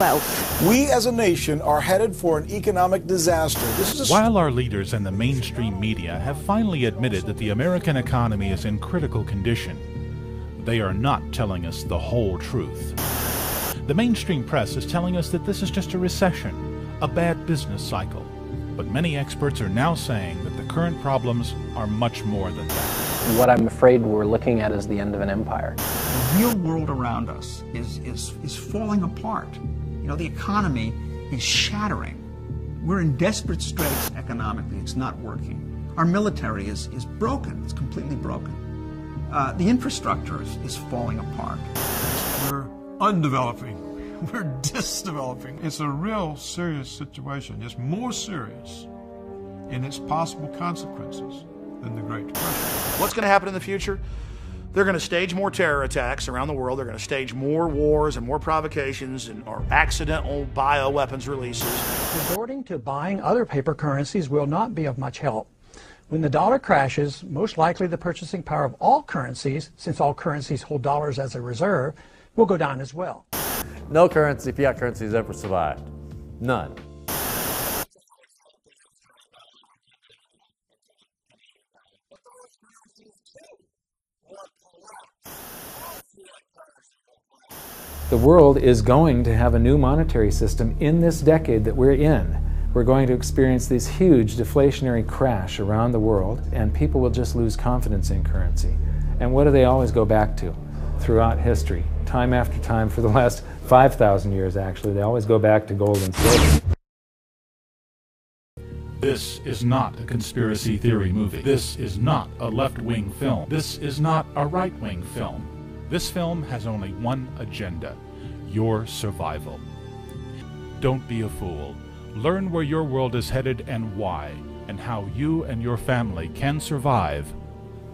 wealth. We as a nation are headed for an economic disaster. While our leaders and the mainstream media have finally admitted that the American economy is in critical condition, they are not telling us the whole truth. The mainstream press is telling us that this is just a recession, a bad business cycle. But many experts are now saying that the current problems are much more than that. What I'm afraid we're looking at is the end of an empire. The real world around us is falling apart. You know, the economy is shattering. We're in desperate straits economically. It's not working. Our military is broken. It's completely broken. The infrastructure is falling apart. We're undeveloping. We're disdeveloping. It's a real serious situation. It's more serious in its possible consequences than the Great Depression. What's going to happen in the future? They're going to stage more terror attacks around the world. They're going to stage more wars and more provocations or accidental bioweapons releases. Resorting to buying other paper currencies will not be of much help. When the dollar crashes, most likely the purchasing power of all currencies, since all currencies hold dollars as a reserve, will go down as well. No currency, fiat currency, has ever survived. None. The world is going to have a new monetary system in this decade that we're in. We're going to experience this huge deflationary crash around the world, and people will just lose confidence in currency. And what do they always go back to throughout history? Time after time, for the last 5,000 years actually, they always go back to gold and silver. This is not a conspiracy theory movie. This is not a left-wing film. This is not a right-wing film. This film has only one agenda: your survival. Don't be a fool. Learn where your world is headed and why, and how you and your family can survive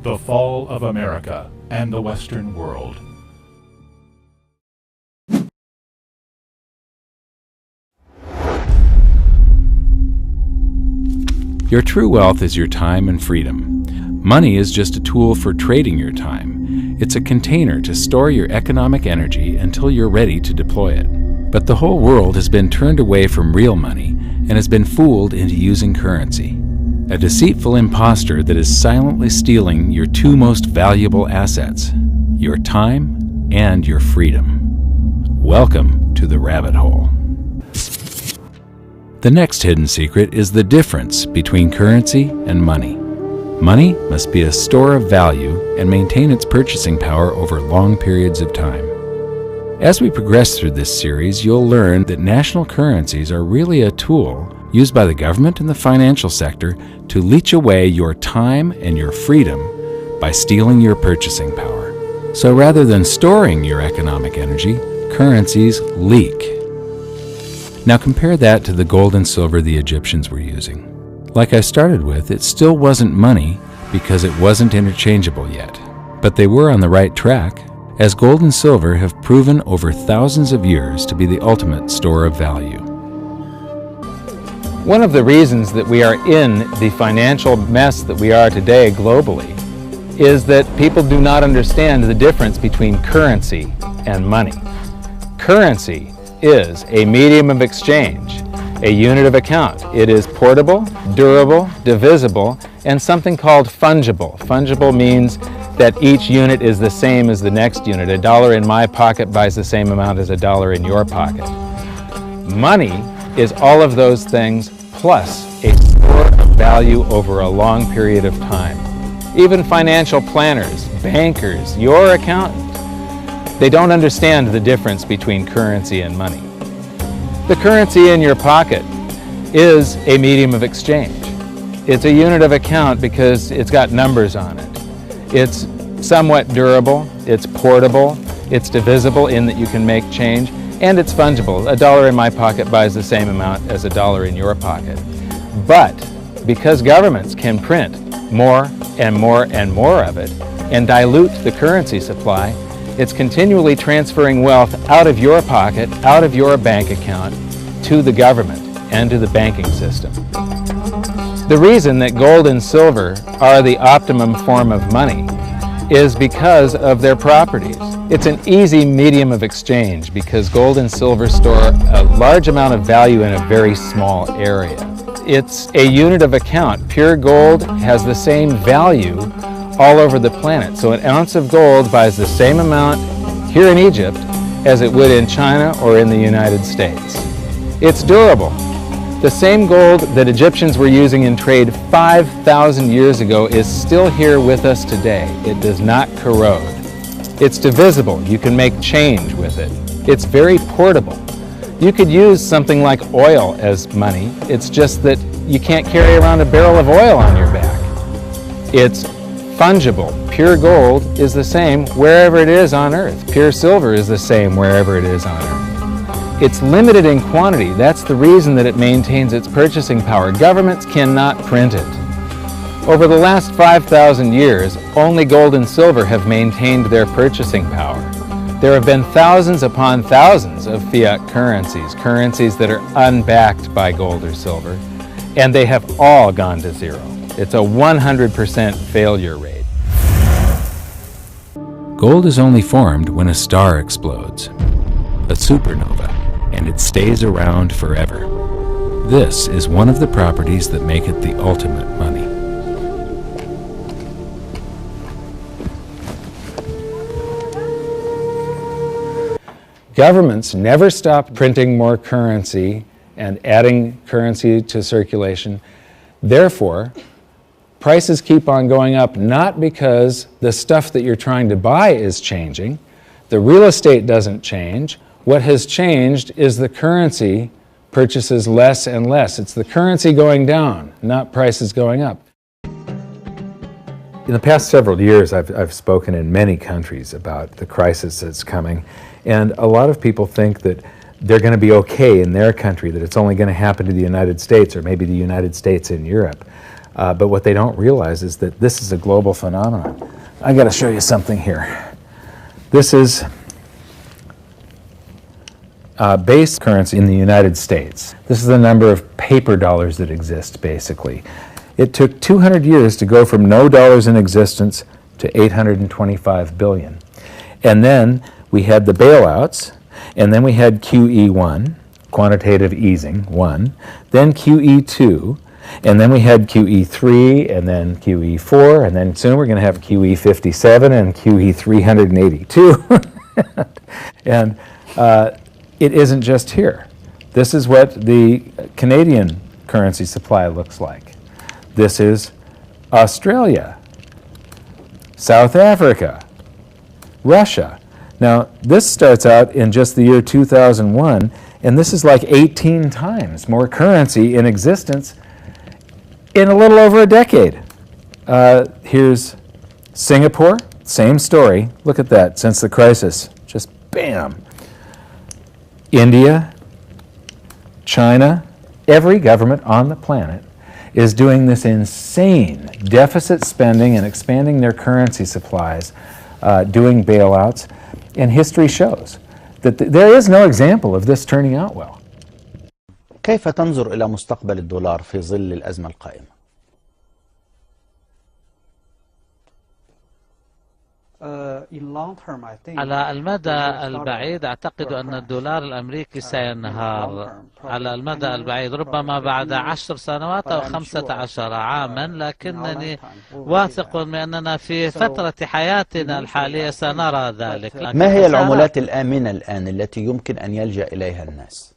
the fall of America and the Western world. Your true wealth is your time and freedom. Money is just a tool for trading your time. It's a container to store your economic energy until you're ready to deploy it. But the whole world has been turned away from real money and has been fooled into using currency. A deceitful impostor that is silently stealing your two most valuable assets, your time and your freedom. Welcome to the rabbit hole. The next hidden secret is the difference between currency and money. Money must be a store of value and maintain its purchasing power over long periods of time. As we progress through this series, you'll learn that national currencies are really a tool used by the government and the financial sector to leech away your time and your freedom by stealing your purchasing power. So rather than storing your economic energy, currencies leak. Now compare that to the gold and silver the Egyptians were using. Like I started with, it still wasn't money because it wasn't interchangeable yet. But they were on the right track, as gold and silver have proven over thousands of years to be the ultimate store of value. One of the reasons that we are in the financial mess that we are today globally is that people do not understand the difference between currency and money. Currency is a medium of exchange, a unit of account. It is portable, durable, divisible, and something called fungible. Fungible means that each unit is the same as the next unit. A dollar in my pocket buys the same amount as a dollar in your pocket. Money is all of those things plus a store of value over a long period of time. Even financial planners, bankers, your accountant, they don't understand the difference between currency and money. The currency in your pocket is a medium of exchange. It's a unit of account because it's got numbers on it. It's somewhat durable, it's portable, it's divisible in that you can make change, and it's fungible. A dollar in my pocket buys the same amount as a dollar in your pocket. But because governments can print more and more and more of it and dilute the currency supply, it's continually transferring wealth out of your pocket, out of your bank account, to the government and to the banking system. The reason that gold and silver are the optimum form of money is because of their properties. It's an easy medium of exchange because gold and silver store a large amount of value in a very small area. It's a unit of account. Pure gold has the same value all over the planet. So an ounce of gold buys the same amount here in Egypt as it would in China or in the United States. It's durable. The same gold that Egyptians were using in trade 5,000 years ago is still here with us today. It does not corrode. It's divisible. You can make change with it. It's very portable. You could use something like oil as money. It's just that you can't carry around a barrel of oil on your back. It's fungible. Pure gold is the same wherever it is on earth. Pure silver is the same wherever it is on earth. It's limited in quantity. That's the reason that it maintains its purchasing power. Governments cannot print it. Over the last 5,000 years, only gold and silver have maintained their purchasing power. There have been thousands upon thousands of fiat currencies, currencies that are unbacked by gold or silver, and they have all gone to zero. It's a 100% failure rate. Gold is only formed when a star explodes, a supernova, and it stays around forever. This is one of the properties that make it the ultimate money. Governments never stop printing more currency and adding currency to circulation. Therefore, prices keep on going up, not because the stuff that you're trying to buy is changing. The real estate doesn't change. What has changed is the currency purchases less and less. It's the currency going down, not prices going up. In the past several years, I've spoken in many countries about the crisis that's coming, and a lot of people think that they're going to be okay in their country, that it's only going to happen to the United States or maybe the United States in Europe. But what they don't realize is that this is a global phenomenon. I got to show you something here. This is base currency in the United States. This is the number of paper dollars that exist, basically. It took 200 years to go from no dollars in existence to 825 billion. And then we had the bailouts, and then we had QE1, quantitative easing 1, then QE2, and then we had QE3, and then QE4, and then soon we're going to have QE57 and QE382. And it isn't just here. This is what the Canadian currency supply looks like. This is Australia, South Africa, Russia. Now, this starts out in just the year 2001, and this is like 18 times more currency in existence in a little over a decade. Here's Singapore, same story. Look at that, since the crisis, just bam. India, China, every government on the planet is doing this insane deficit spending and expanding their currency supplies, doing bailouts, and history shows that there is no example of this turning out well. كيف تنظر إلى مستقبل الدولار في ظل الأزمة القائمة؟ على المدى البعيد أعتقد أن الدولار الأمريكي سينهار على المدى البعيد، ربما بعد 10 سنوات أو 15 عاما، لكنني واثق بأننا في فترة حياتنا الحالية سنرى ذلك. ما هي العملات الآمنة الآن التي يمكن أن يلجأ إليها الناس؟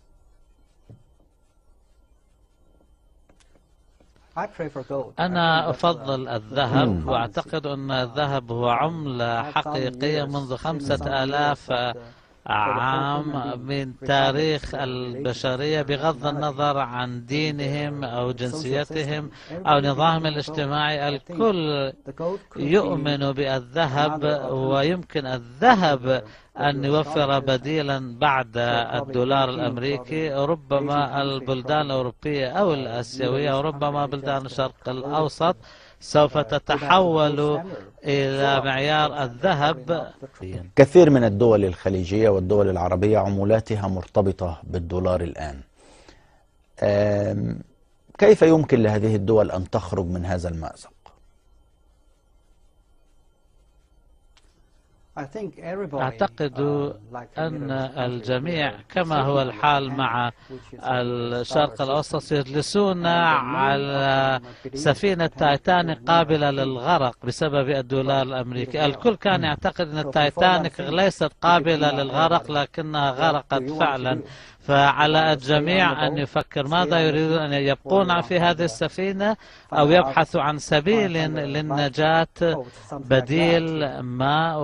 أنا أفضل الذهب، وأعتقد أن الذهب هو عملة حقيقية منذ 5000 عام من تاريخ البشرية، بغض النظر عن دينهم أو جنسيتهم أو نظامهم الاجتماعي. الكل يؤمن بالذهب، ويمكن الذهب أن يوفر بديلا بعد الدولار الأمريكي. ربما البلدان الأوروبية أو الآسيوية وربما بلدان الشرق الأوسط سوف تتحول إلى معيار الذهب. كثير من الدول الخليجية والدول العربية عملاتها مرتبطة بالدولار الآن. كيف يمكن لهذه الدول أن تخرج من هذا المأزق؟ أعتقد أن الجميع كما هو الحال مع الشرق الأوسط يجلسون على سفينة تايتانيك قابلة للغرق بسبب الدولار الأمريكي. الكل كان يعتقد أن التايتانيك ليست قابلة للغرق لكنها غرقت فعلا. فعلى الجميع أن يفكر ماذا يريدون، أن يبقون في هذه السفينة أو يبحثوا عن سبيل للنجاة، بديل ما،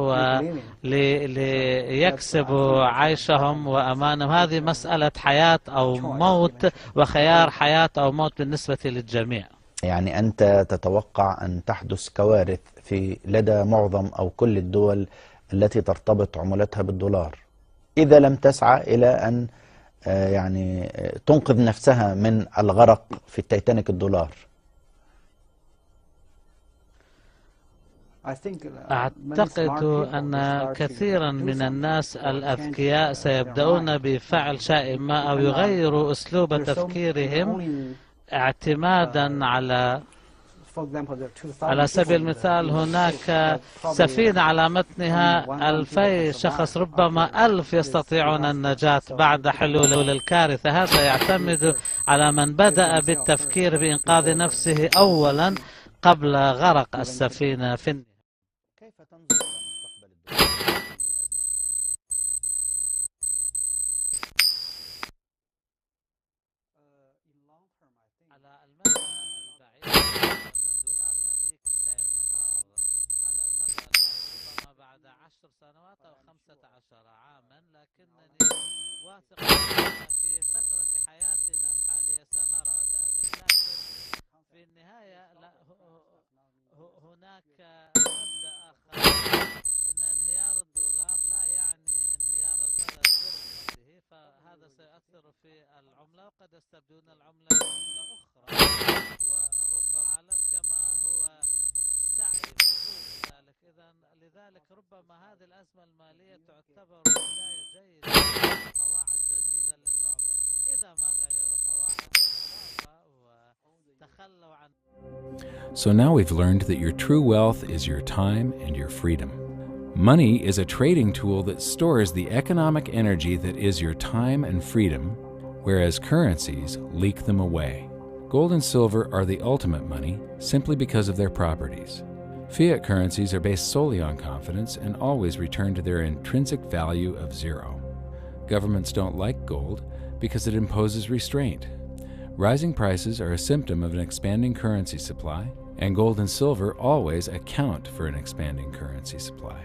وليكسبوا عيشهم وأمانهم. هذه مسألة حياة أو موت، وخيار حياة أو موت بالنسبة للجميع. يعني أنت تتوقع أن تحدث كوارث في لدى معظم أو كل الدول التي ترتبط عملتها بالدولار إذا لم تسعى إلى أن يعني تنقذ نفسها من الغرق في التايتانيك الدولار. أعتقد أن كثيرا من الناس الأذكياء سيبدأون بفعل شيء ما أو يغيروا أسلوب تفكيرهم اعتمادا على سبيل المثال هناك سفينة على متنها 2000 شخص، ربما 1000 يستطيعون النجاة بعد حلول الكارثة. هذا يعتمد على من بدأ بالتفكير بإنقاذ نفسه أولا قبل غرق السفينة في النهاية. كيف تنظر إلى مستقبل الدول؟ على المدى البعيد الدولار الأمريكي سينهار. على المدى البعيد ربما بعد 10 سنوات أو 15 عاما، لكنني واثق أن في فترة حياتنا الحالية سنرى ذلك. لكن في النهاية هناك مبدأ آخر، أن انهيار الدولار لا يعني انهيار البلد برمته، فهذا سيؤثر في العملة، وقد يستبدلون العملة بعملة أخرى، وربما العالم كما هو سعي لوجود ذلك. لذلك ربما هذه الأزمة المالية تعتبر بداية جيدة قواعد جديدة للعبة إذا ما غيروا قواعد اللعبة وتخلوا عن. So now we've learned that your true wealth is your time and your freedom. Money is a trading tool that stores the economic energy that is your time and freedom, whereas currencies leak them away. Gold and silver are the ultimate money simply because of their properties. Fiat currencies are based solely on confidence and always return to their intrinsic value of zero. Governments don't like gold because it imposes restraint. Rising prices are a symptom of an expanding currency supply, and gold and silver always account for an expanding currency supply.